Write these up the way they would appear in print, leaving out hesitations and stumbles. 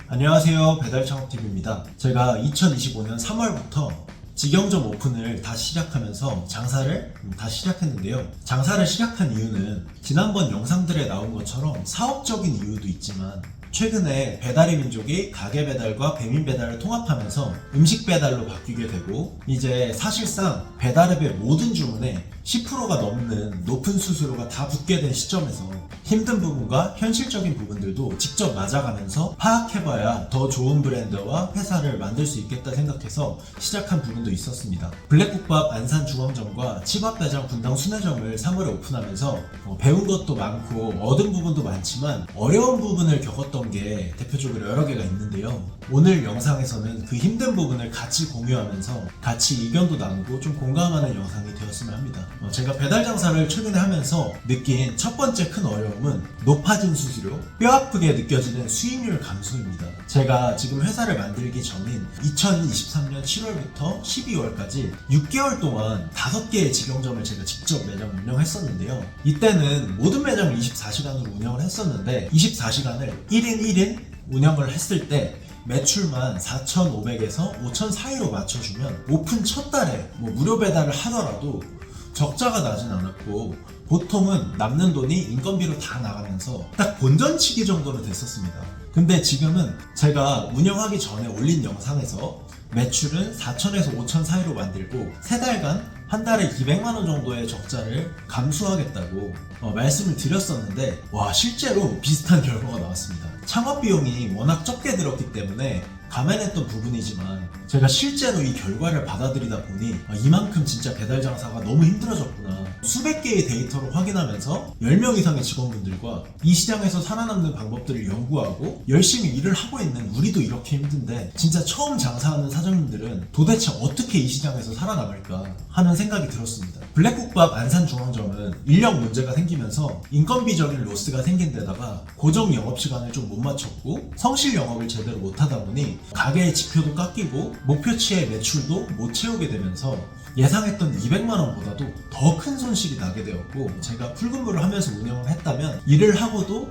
안녕하세요, 배달창업TV입니다. 제가 2025년 3월부터 직영점 오픈을 다시 시작하면서 장사를 다시 시작했는데요. 장사를 시작한 이유는 지난번 영상들에 나온 것처럼 사업적인 이유도 있지만 최근에 배달의 민족이 가게 배달과 배민 배달을 통합하면서 음식 배달로 바뀌게 되고 이제 사실상 배달앱의 모든 주문에 10%가 넘는 높은 수수료가 다 붙게 된 시점에서 힘든 부분과 현실적인 부분들도 직접 맞아가면서 파악해봐야 더 좋은 브랜드와 회사를 만들 수 있겠다 생각해서 시작한 부분도 있었습니다. 블랙국밥 안산중앙점과 치밥대장 분당 순회점을 3월에 오픈하면서 배운 것도 많고 얻은 부분도 많지만 어려운 부분을 겪었던 게 대표적으로 여러 개가 있는데요. 오늘 영상에서는 그 힘든 부분을 같이 공유하면서 같이 의견도 나누고 좀 공감하는 영상이 되었으면 합니다. 제가 배달 장사를 최근에 하면서 느낀 첫 번째 큰 어려움은 높아진 수수료, 뼈아프게 느껴지는 수익률 감소입니다. 제가 지금 회사를 만들기 전인 2023년 7월부터 12월까지 6개월 동안 5개의 직영점을 제가 직접 매장 운영했었는데요. 이때는 모든 매장을 24시간으로 운영을 했었는데 24시간을 1인 1인 운영을 했을 때 매출만 4,500에서 5,000 사이로 맞춰주면 오픈 첫 달에 무료 배달을 하더라도 적자가 나진 않았고 보통은 남는 돈이 인건비로 다 나가면서 딱 본전치기 정도는 됐었습니다. 근데 지금은 제가 운영하기 전에 올린 영상에서 매출은 4,000에서 5,000 사이로 만들고 3달간 한 달에 200만원 정도의 적자를 감수하겠다고 말씀을 드렸었는데 실제로 비슷한 결과가 나왔습니다. 창업 비용이 워낙 적게 들었기 때문에 감안했던 부분이지만 제가 실제로 이 결과를 받아들이다 보니 이만큼 진짜 배달 장사가 너무 힘들어졌구나. 수백 개의 데이터를 확인하면서 10명 이상의 직원분들과 이 시장에서 살아남는 방법들을 연구하고 열심히 일을 하고 있는 우리도 이렇게 힘든데 진짜 처음 장사하는 사장님들은 도대체 어떻게 이 시장에서 살아남을까 하는 생각이 들었습니다. 블랙국밥 안산중앙점은 인력 문제가 생기면서 인건비적인 로스가 생긴 데다가 고정 영업시간을 좀 못 맞췄고 성실 영업을 제대로 못하다 보니 가게의 지표도 깎이고 목표치의 매출도 못 채우게 되면서 예상했던 200만원보다도 더 큰 손실이 나게 되었고 제가 풀근무를 하면서 운영을 했다면 일을 하고도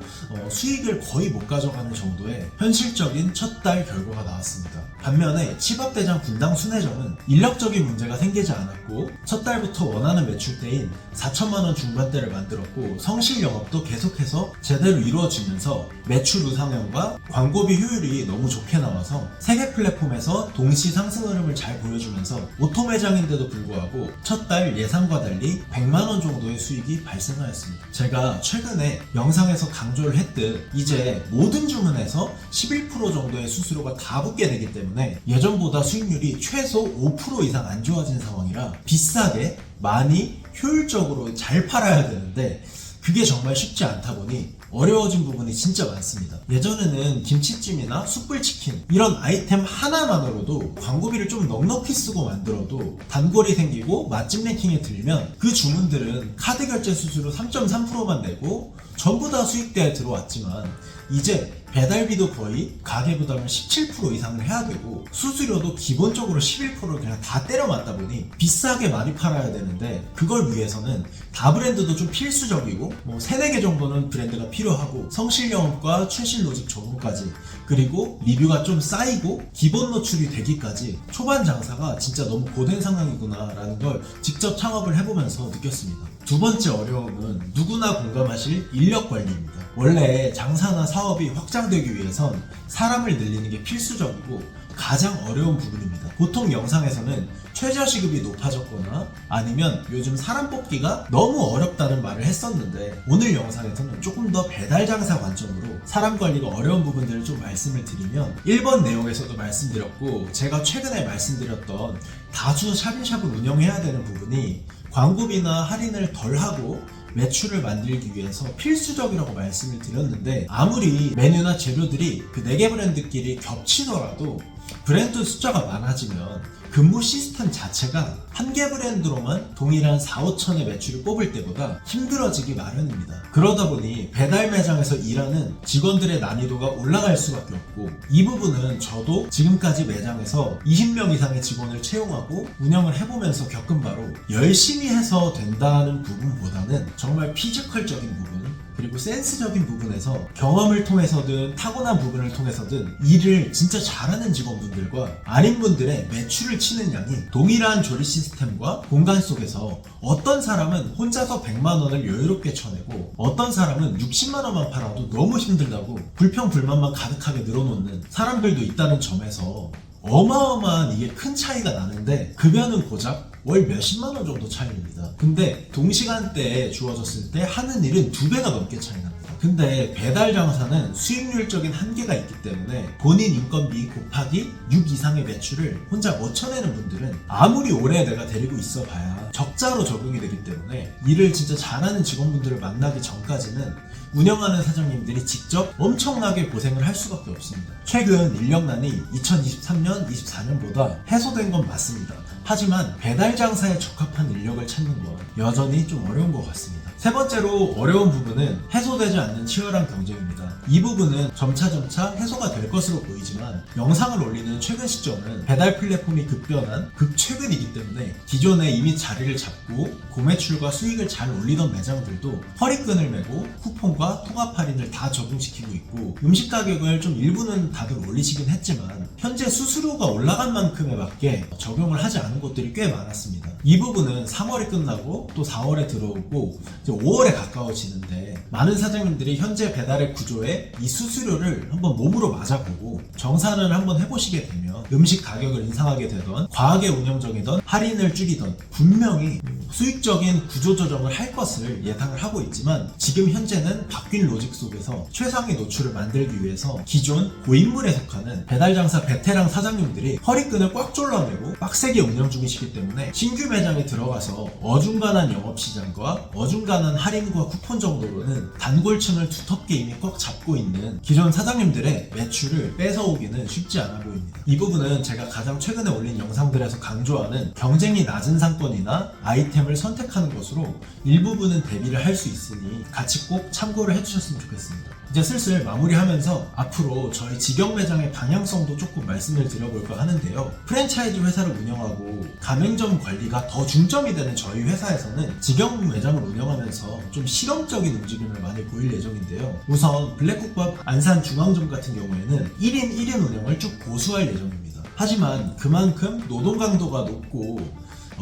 수익을 거의 못 가져가는 정도의 현실적인 첫 달 결과가 나왔습니다. 반면에 치밥대장 분당 순회점은 인력적인 문제가 생기지 않았고 첫 달부터 원하는 매출대인 4천만원 중반대를 만들었고 성실 영업도 계속해서 제대로 이루어지면서 매출 우상향과 광고비 효율이 너무 좋게 나와서 3개 플랫폼에서 동시 상승 흐름을 잘 보여주면서 오토 매장인데도 불구하고 첫 달 예상과 달리 100만원 정도의 수익이 발생하였습니다. 제가 최근에 영상에서 강조를 했듯 이제 모든 주문에서 11% 정도의 수수료가 다 붙게 되기 때문에 예전보다 수익률이 최소 5% 이상 안 좋아진 상황이라 비싸게 많이 효율적으로 잘 팔아야 되는데 그게 정말 쉽지 않다 보니 어려워진 부분이 진짜 많습니다. 예전에는 김치찜이나 숯불치킨 이런 아이템 하나만으로도 광고비를 좀 넉넉히 쓰고 만들어도 단골이 생기고 맛집 랭킹에 들면 그 주문들은 카드 결제 수수료 3.3%만 내고 전부 다 수익대에 들어왔지만 이제 배달비도 거의 가게 부담을 17% 이상을 해야 되고 수수료도 기본적으로 11%를 그냥 다 때려 맞다 보니 비싸게 많이 팔아야 되는데 그걸 위해서는 다 브랜드도 좀 필수적이고 3, 4개 정도는 브랜드가 필요하고 성실 영업과 최신 로직 정보까지 그리고 리뷰가 좀 쌓이고 기본 노출이 되기까지 초반 장사가 진짜 너무 고된 상황이구나 라는 걸 직접 창업을 해보면서 느꼈습니다. 두 번째 어려움은 누구나 공감하실 인력 관리입니다. 원래 장사나 사업이 확장되기 위해선 사람을 늘리는 게 필수적이고 가장 어려운 부분입니다. 보통 영상에서는 최저시급이 높아졌거나 아니면 요즘 사람 뽑기가 너무 어렵다는 말을 했었는데 오늘 영상에서는 조금 더 배달 장사 관점으로 사람 관리가 어려운 부분들을 좀 말씀을 드리면 1번 내용에서도 말씀드렸고 제가 최근에 말씀드렸던 다수 샵인샵을 운영해야 되는 부분이 광고비나 할인을 덜 하고 매출을 만들기 위해서 필수적이라고 말씀을 드렸는데 아무리 메뉴나 재료들이 그 4개 브랜드끼리 겹치더라도 브랜드 숫자가 많아지면 근무 시스템 자체가 한 개 브랜드로만 동일한 4, 5천의 매출을 뽑을 때보다 힘들어지기 마련입니다. 그러다 보니 배달 매장에서 일하는 직원들의 난이도가 올라갈 수밖에 없고 이 부분은 저도 지금까지 매장에서 20명 이상의 직원을 채용하고 운영을 해보면서 겪은 바로 열심히 해서 된다는 부분보다는 정말 피지컬적인 부분 그리고 센스적인 부분에서 경험을 통해서든 타고난 부분을 통해서든 일을 진짜 잘하는 직원분들과 아닌 분들의 매출을 치는 양이 동일한 조리 시스템과 공간 속에서 어떤 사람은 혼자서 100만 원을 여유롭게 쳐내고 어떤 사람은 60만 원만 팔아도 너무 힘들다고 불평불만만 가득하게 늘어놓는 사람들도 있다는 점에서 어마어마한 이게 큰 차이가 나는데 급여는 고작 월 몇십만 원 정도 차이입니다. 근데 동시간대에 주어졌을 때 하는 일은 2배가 넘게 차이 납니다. 근데 배달 장사는 수익률적인 한계가 있기 때문에 본인 인건비 곱하기 6 이상의 매출을 혼자 못 쳐내는 분들은 아무리 오래 내가 데리고 있어 봐야 적자로 적용이 되기 때문에 일을 진짜 잘하는 직원분들을 만나기 전까지는 운영하는 사장님들이 직접 엄청나게 고생을 할 수밖에 없습니다. 최근 인력난이 2023년, 24년보다 해소된 건 맞습니다. 하지만 배달 장사에 적합한 인력을 찾는 건 여전히 좀 어려운 것 같습니다. 세 번째로 어려운 부분은 해소되지 않는 치열한 경쟁입니다. 이 부분은 점차점차 해소가 될 것으로 보이지만 영상을 올리는 최근 시점은 배달 플랫폼이 급변한 극최근이기 때문에 기존에 이미 자리를 잡고 고매출과 수익을 잘 올리던 매장들도 허리끈을 메고 쿠폰과 통합 할인을 다 적용시키고 있고 음식 가격을 좀 일부는 다들 올리시긴 했지만 현재 수수료가 올라간 만큼에 맞게 적용을 하지 않은 곳들이 꽤 많았습니다. 이 부분은 3월이 끝나고 또 4월에 들어오고 이제 5월에 가까워지는데 많은 사장님들이 현재 배달의 구조에 이 수수료를 한번 몸으로 맞아보고 정산을 한번 해보시게 되면 음식 가격을 인상하게 되던 과하게 운영정이던 할인을 줄이던 분명히 수익적인 구조조정을 할 것을 예상을 하고 있지만 지금 현재는 바뀐 로직 속에서 최상의 노출을 만들기 위해서 기존 고인물에 속하는 배달장사 베테랑 사장님들이 허리끈을 꽉 졸라매고 빡세게 운영 중이시기 때문에 신규 매장에 들어가서 어중간한 영업시장과 어중간한 할인과 쿠폰 정도로는 단골층을 두텁게 이미 꽉 잡고 있는 기존 사장님들의 매출을 뺏어오기는 쉽지 않아 보입니다. 이 부분은 제가 가장 최근에 올린 영상들에서 강조하는 경쟁이 낮은 상권이나 아이템을 선택하는 것으로 일부분은 대비를 할 수 있으니 같이 꼭 참고를 해주셨으면 좋겠습니다. 이제 슬슬 마무리하면서 앞으로 저희 직영 매장의 방향성도 조금 말씀을 드려볼까 하는데요. 프랜차이즈 회사를 운영하고 가맹점 관리가 더 중점이 되는 저희 회사에서는 직영 매장을 운영하면서 좀 실험적인 움직임을 많이 보일 예정인데요. 우선 블랙국밥 안산 중앙점 같은 경우에는 1인 1인 운영을 쭉 고수할 예정입니다. 하지만 그만큼 노동 강도가 높고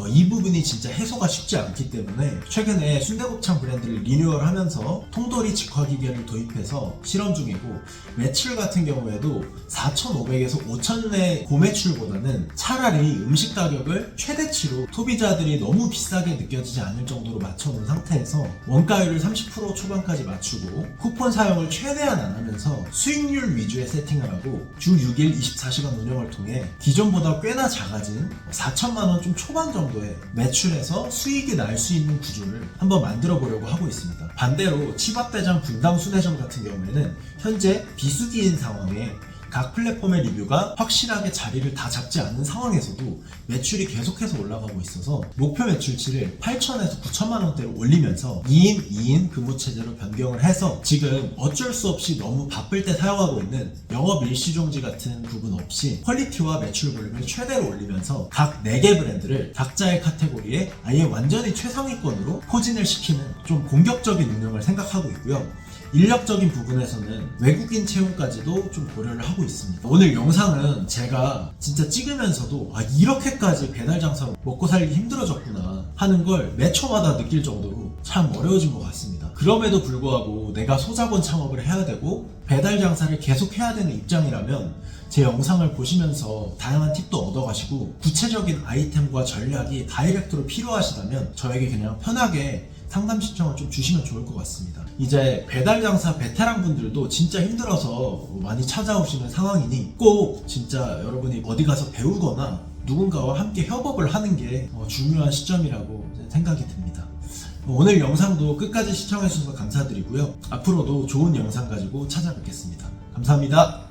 이 부분이 진짜 해소가 쉽지 않기 때문에 최근에 순대곱창 브랜드를 리뉴얼하면서 통돌이 직화기계를 도입해서 실험 중이고 매출 같은 경우에도 4,500에서 5,000의 고매출보다는 차라리 음식 가격을 최대치로 소비자들이 너무 비싸게 느껴지지 않을 정도로 맞춰놓은 상태에서 원가율을 30% 초반까지 맞추고 쿠폰 사용을 최대한 안 하면서 수익률 위주의 세팅을 하고 주 6일 24시간 운영을 통해 기존보다 꽤나 작아진 4천만 원 좀 초반 정도의 매출에서 수익이 날 수 있는 구조를 한번 만들어 보려고 하고 있습니다. 반대로 치밥대장 분당 순회점 같은 경우에는 현재 비수기인 상황에 각 플랫폼의 리뷰가 확실하게 자리를 다 잡지 않는 상황에서도 매출이 계속해서 올라가고 있어서 목표 매출치를 8천에서 9천만 원대로 올리면서 2인 2인 근무체제로 변경을 해서 지금 어쩔 수 없이 너무 바쁠 때 사용하고 있는 영업 일시정지 같은 부분 없이 퀄리티와 매출 볼륨을 최대로 올리면서 각 4개 브랜드를 각자의 카테고리에 아예 완전히 최상위권으로 포진을 시키는 좀 공격적인 운영을 생각하고 있고요. 인력적인 부분에서는 외국인 채용까지도 좀 고려를 하고 있습니다. 오늘 영상은 제가 진짜 찍으면서도 이렇게까지 배달 장사로 먹고 살기 힘들어졌구나 하는 걸 매 초마다 느낄 정도로 참 어려워진 것 같습니다. 그럼에도 불구하고 내가 소자본 창업을 해야 되고 배달 장사를 계속 해야 되는 입장이라면 제 영상을 보시면서 다양한 팁도 얻어가시고 구체적인 아이템과 전략이 다이렉트로 필요하시다면 저에게 그냥 편하게 상담 신청을 좀 주시면 좋을 것 같습니다. 이제 배달 장사 베테랑 분들도 진짜 힘들어서 많이 찾아오시는 상황이니 꼭 진짜 여러분이 어디 가서 배우거나 누군가와 함께 협업을 하는 게 중요한 시점이라고 생각이 듭니다. 오늘 영상도 끝까지 시청해주셔서 감사드리고요. 앞으로도 좋은 영상 가지고 찾아뵙겠습니다. 감사합니다.